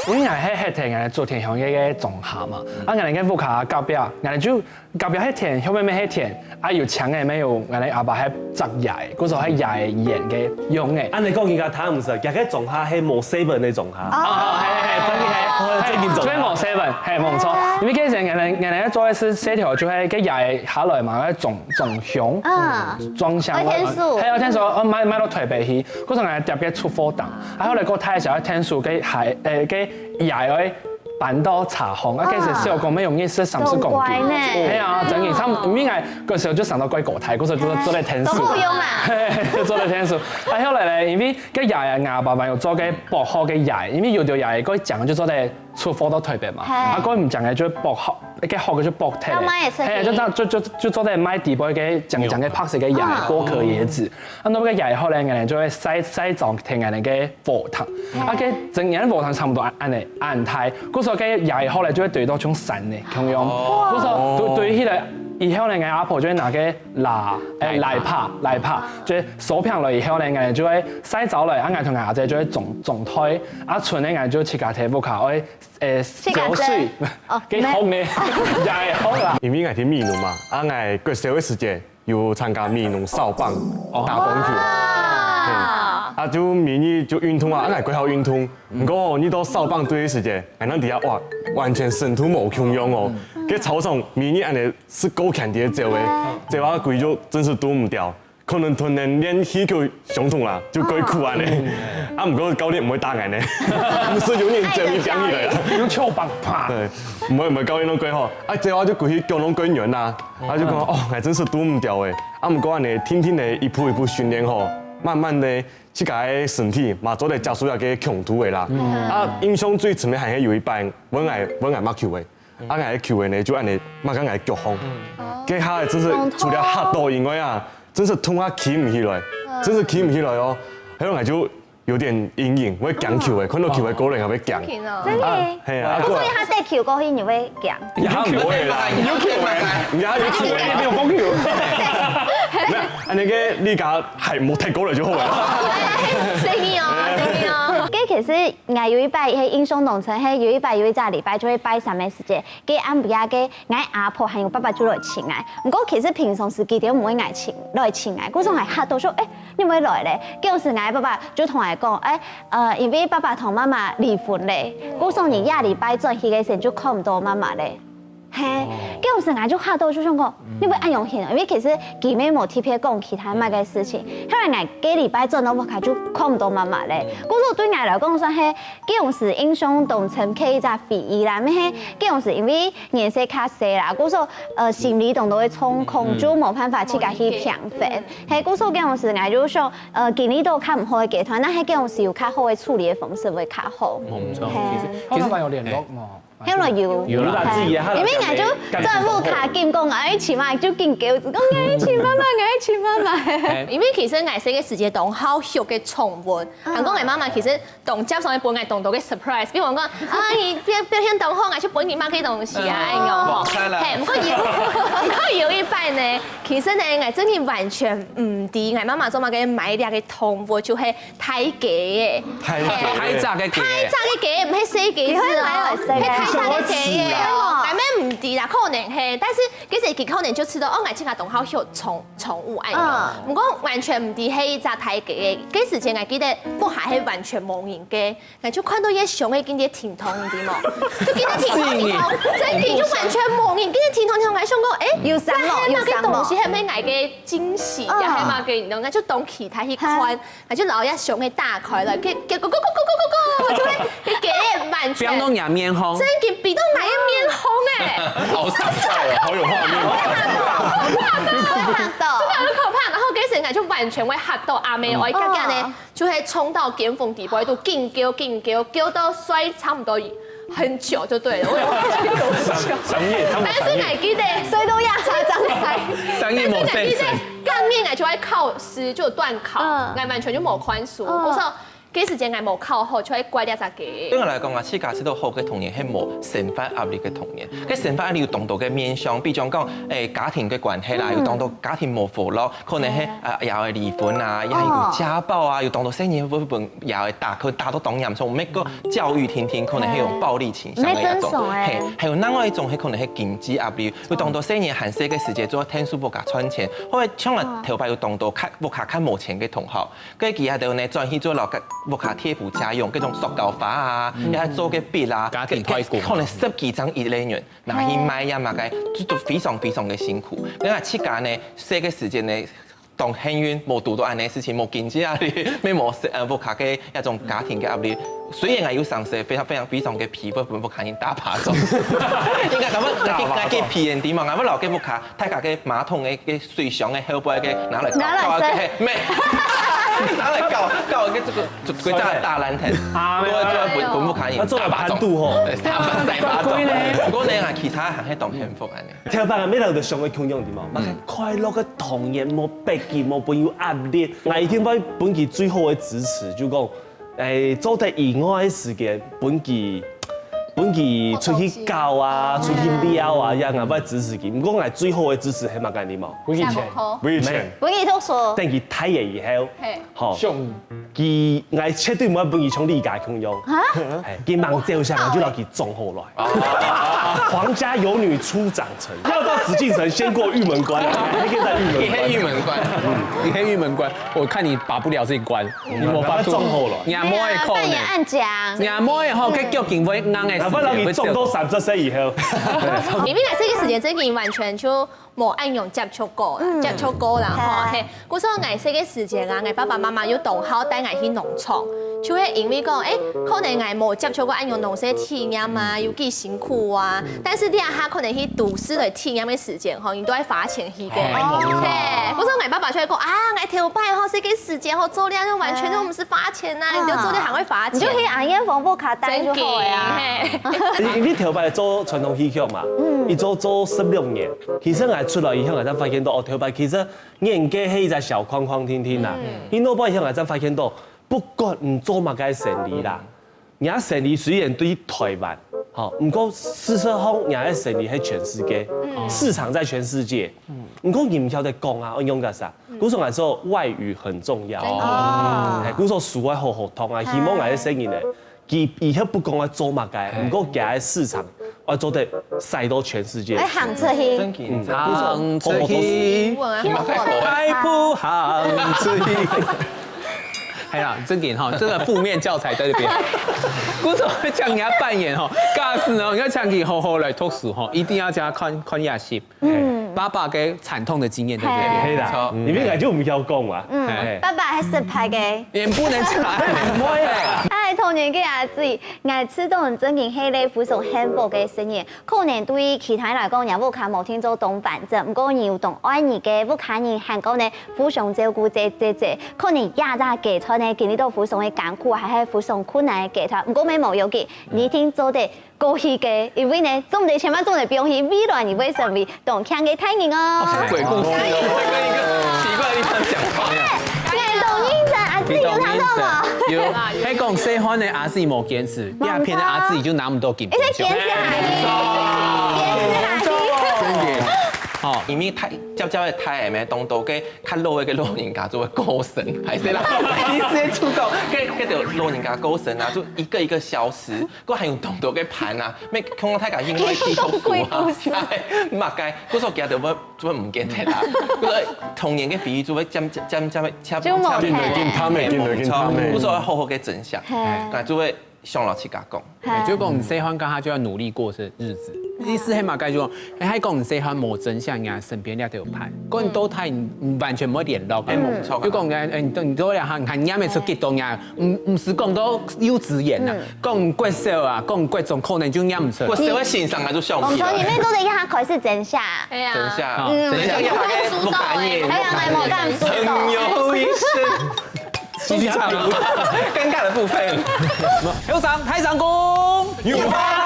因為喺天人做田鄉嘅種下嘛，啊人哋嘅屋卡隔壁，人哋就隔壁喺田，後面咩喺田，啊有牆嘅咩有，人哋阿爸喺摘葉，嗰時候喺葉鹽嘅用嘅。啊你講而家睇唔實，而家種下係冇7嘅種下。係，真係係冇7，係冇錯。因為嗰陣人哋做嘅是社條，就係嘅葉下來嘛，種香，裝香。係有聽說，我買到台北去，嗰陣人哋特別出貨檔，啊後來我睇嘅時候聽說嘅係嘅葉嘅。搬到茶行，啊，其實小公咩容易是30公斤，係啊，整件衫唔應該嗰時候就上到貴國泰，嗰時候做嚟聽書，都好用啊，做嚟聽書。啊，後來咧，因為個牙爸爸又做嘅薄殼嘅牙，因為有條牙嗰講就做嚟出貨到台北嘛，啊，嗰唔講嘅就薄殼，嘅殼嘅就薄體，係啊，就做嚟賣地波嘅講嘅拍攝嘅牙果殼椰子，啊，那個牙後咧，人哋就會洗澡聽人哋嘅課堂，啊，嘅整人課堂差唔多按太，嗰時候嘅牙後來就會對到種散嘅咁樣，嗰時候對起來。以後咧，我阿婆就會拿個奶帕，就手平落以後咧，我就會洗澡嚟，我同阿姐就會種胎，啊春咧我就切下睇屋卡，我攪水，幾好嘅，又係好啦。因為我係米農嘛，啊我過社會時節有參加米農少棒打工去。啊，就明日就運動啊，俺係幾好運動。不過你到少棒隊嘅時節，俺那底下哇，完全身土冇強用哦。cái操場明日俺哋是夠強啲做嘅，這話貴就真是躲唔掉。可能團練練氣球上痛啦，就鬼苦啊你。啊，不過教練唔會打人呢，唔是有人正面講起來啦，用槍棒啪。對，唔會教練攏鬼好。啊，這話就過去叫攏鬼遠啦，啊就講哦，還真是躲唔掉誒。啊，不過俺哋天天嚟一步一步訓練吼，慢慢的。去個身體嘛，做嚟加速下個強度嘅啦。啊，印象最深嘅係有一擺，我愛抹球嘅，啊愛球嘅呢就按你抹緊愛腳風，嗰下真是除了嚇到以外啊，真是痛啊起唔起來，真是起唔起來哦，喺度我就有點陰影，我講球嘅，看到球嘅個人係會講。真嘅，係啊。不過他帶球過去，你會講。有球嘅啦，有球嘅，而家有球嘅，你有幫球。咩？安尼嘅你家係冇踢過嚟就好啦。生意哦。咁其實我有一擺喺英雄農場，係有一擺有一個禮拜就會擺3個時節，嘅暗不呀嘅我阿婆還有爸爸就來請我。不過其實平常時幾點唔會來請我，嗰種係嚇到說，你會來咧？嗰時我爸爸就同我講，因為爸爸同媽媽離婚咧，嗰種你下禮拜轉去嘅時候就看唔到媽媽咧。係，嗰時我就嚇到就想講，你會按用錢，因為其實佢沒冇特別講其他乜嘅事情。後來我幾禮拜轉到屋企就看唔到媽媽咧。嗰時對我來講說係，嗰時英雄農場起一隻肥醫啦，咩係嗰時因為年紀較細啦，嗰時心理動都會衝空，就冇辦法去甲去平衡。係嗰時嗰時我就想，經歷到較唔好嘅階段，那係嗰時有較好嘅處理嘅方式會較好。冇錯，其實有聯絡嘛。因為有啦，因為我就在屋卡見講愛錢嘛，就見叫講愛錢媽媽，愛錢媽媽。因為其實愛生嘅時節當好學嘅寵物，人講愛媽媽其實當接上一本愛當到嘅 surprise，比如講伊表現當好，愛去本佢媽嘅東西啊，咁樣。係，不過有一擺呢，其實呢愛真係完全唔知愛媽媽做乜嘅買啲嘅寵物就係太假嘅，太雜嘅假，唔係死假子哦。太嘅嘢哦，係咩唔知啦？可能係，但是其實佢可能就知道哦，我親家同好學寵物愛用，不過完全唔知係一隻太嘅嘢。嗰時陣我記得不係係完全冇人嘅，我就看到一熊嘅見啲甜筒唔知冇，就見到甜筒，真係就完全冇人，見到甜筒我想講，要生咯，要生東西係咩愛嘅驚喜，又係嘛嘅，然後我就當其他去看，我就攞一熊嘅打開來，佢就會佢嘅完全。變到人面紅。件比到買嘅面紅誒，好sad啊，好有畫面。會嚇到，真係好可怕。然後嗰時我就完全會嚇到阿妹，我一家人呢就係衝到巔峰地步喺度勁叫到摔差唔多很久就對了。但是我記得摔到壓差真係，商業模式。干面我就會考試就斷考，我完全就冇寬恕。嗰時候幾時間我冇考好，就會怪啲隻嘅。對我來講啊，自家知道好嘅童年係冇成分壓力嘅童年。嘅成分壓力要當到嘅面向，比如講家庭嘅關係啦，要當到家庭冇和樂，可能係又係離婚啊，又係家暴啊，要當到成年會又係佢打到當嚴重，每個教育天天可能係用暴力傾向嘅一種，係有另外一種係可能係經濟壓力，要當到成年閒時嘅時間做聽書不加賺錢，或者將來頭擺要當到不加看冇錢嘅同學，跟住其他度呢轉去做老不加貼補家用嗰種塑膠花啊，又係做嘅筆啊，可能10幾張一類人，拿去賣呀嘛，就非常非常嘅辛苦。咁啊，自家呢，細嘅時間呢。當幸運冇讀到安尼事情，冇經濟壓力，冇無卡嘅一種家庭嘅壓力。雖然係要上社非常嘅皮膚本不可能打趴咗，應該咁樣嘅皮人點啊？我留嘅不卡，睇下嘅馬桶嘅水箱嘅後背嘅拿嚟搞嘅咩？拿嚟搞嘅這個真係大爛藤，做本不可能打趴咗。打趴咗。如果你係其他行喺當幸福安尼。聽白嘅咩人就上去強調點啊？快樂嘅童年冇逼佢，冇俾有壓力。我已經俾本期最好嘅支持，就講。做得意外嘅時間，本期出去教啊，出去撩啊，樣啊，不支持佢。唔過我最好嘅支持係乜嘢嘛？本期讀書，等佢睇嘢以後，好，佢我絕對唔會本期從理解強用，佢忙照相就攞佢種好來。皇家有女初長成，要到紫禁城先過玉門關，你可以在玉門關，你可以玉門關，我看你把不了這關，你冇把種好了。但也按獎，亞妹吼，佢腳勁會硬嘅。不然你種到30歲以後，明明係這個時間真係完全就冇按用接觸過，然後係，嗰時候捱細嘅時間啊，捱爸爸媽媽要動校帶捱去農場，就係因為講，可能捱冇接觸過按用農事體驗啊，有幾辛苦啊，但是啲人他可能去都市嚟體驗嘅時間，吼，你都係花錢去嘅，嗰時候捱爸爸出嚟講啊，捱條拜吼，這個時間吼做啲就完全都唔是花錢啊，你就做啲行會花錢，你就去按煙房不卡單就好呀。你頭擺做傳統戲曲嘛？一做16年，其實我出來以後，我才發現到哦，頭擺其實年紀係一個小框框聽聽啦。你攞擺以後，我才發現到，不管唔做乜嘅生意啦，人家生意雖然對台灣，好，唔過事實上人家生意喺全世界，市場在全世界。唔過你唔曉得講啊，我用個啥？古時候嚟說外語很重要。古時候書要好好通啊，希望我啲生意咧。佢以後不講我做乜嘅，唔過佢喺市場，我做得曬到全世界。行出去，行出去，海浦行出去。係啦，真嘅哈，這個負面教材在這邊。古時候叫人家扮演哈，假使呢，你要請佢好好來讀書哈，一定要叫他看亞視。爸爸嘅慘痛的經驗在這邊。係啦，你邊個就唔曉講嘛？爸爸係實拍嘅，也不能講，唔會啊。童年嘅兒子，愛吃到人真係咧非常幸福嘅生意。可能對於其他來講，人冇看冇聽做懂反正，唔過要懂愛你嘅，冇看人韓國呢互相照顧這，可能亞扎嘅菜呢，見你都非常嘅艱苦，還係非常困難嘅菜。唔過咩冇要緊，你聽做得過去嘅，因為呢做得千萬做得不容易，未來你會成為懂聽嘅太人哦。鬼故事，我會跟一個奇怪的地方講話呀。董英成阿姊有睇到嗎？有，喺講細漢的阿姊冇堅持，第二篇的阿姊就那麼多金。而且堅持哦，因為太朝嘅太咩，當到嘅較老嘅老人家做歌神，係先啦。第一次出道，跟條老人家歌神啊，就一個一個消失。嗰還有當到嘅盤啊，咩看我睇下應該幾多數啊？唔係計，嗰時候佢就做唔見睇啦。嗰個童年嘅回憶做乜針插見他們，嗰時候好好嘅真相，但做乜上落去甲講，就講你細漢家下就要努力過這日子。意思係嘛？解就講，喺講你細漢冇真相呀，身邊咧都有拍，嗰人都睇完全冇聯絡，冇錯。就講你都呀，你看啱咪出激動呀，唔是講到幼稚園啊，講國小啊，講各種可能就啱唔出。國小嘅欣賞啊，就笑唔起來。從裡面都得一下開始真相，係啊，真相，不敢言，還有來冇敢說到，朋友一生。繼續唱，尷尬的部分。有賞台上公，有花。